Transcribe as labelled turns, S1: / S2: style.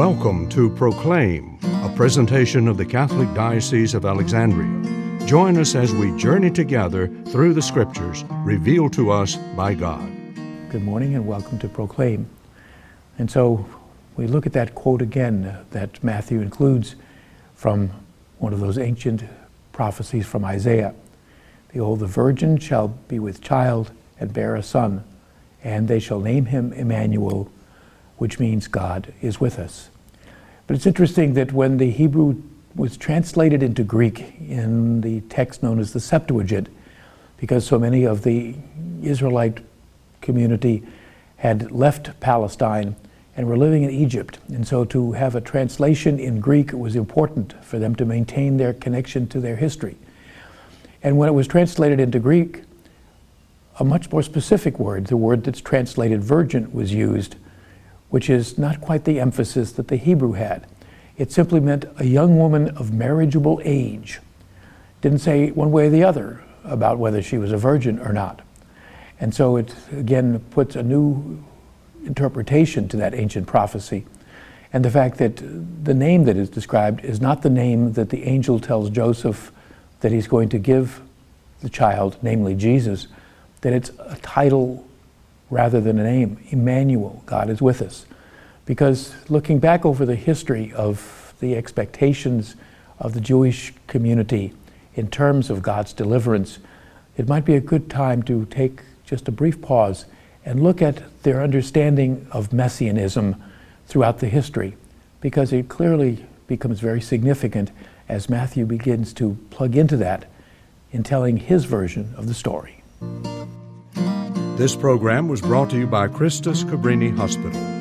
S1: Welcome to Proclaim, a presentation of the Catholic Diocese of Alexandria. Join us as we journey together through the Scriptures revealed to us by God.
S2: Good morning and welcome to Proclaim. And so we look at that quote again that Matthew includes from one of those ancient prophecies from Isaiah. Behold, the virgin shall be with child and bear a son, and they shall name him Emmanuel, which means God is with us. But it's interesting that when the Hebrew was translated into Greek in the text known as the Septuagint, because so many of the Israelite community had left Palestine and were living in Egypt. And so to have a translation in Greek was important for them to maintain their connection to their history. And when it was translated into Greek, a much more specific word, the word that's translated virgin, was used, which is not quite the emphasis that the Hebrew had. It simply meant a young woman of marriageable age. Didn't say one way or the other about whether she was a virgin or not. And so it again puts a new interpretation to that ancient prophecy. And the fact that the name that is described is not the name that the angel tells Joseph that he's going to give the child, namely Jesus, that it's a title rather than a name. Emmanuel, God is with us. Because looking back over the history of the expectations of the Jewish community in terms of God's deliverance, it might be a good time to take just a brief pause and look at their understanding of messianism throughout the history, because it clearly becomes very significant as Matthew begins to plug into that in telling his version of the story.
S1: This program was brought to you by Christus Cabrini Hospital.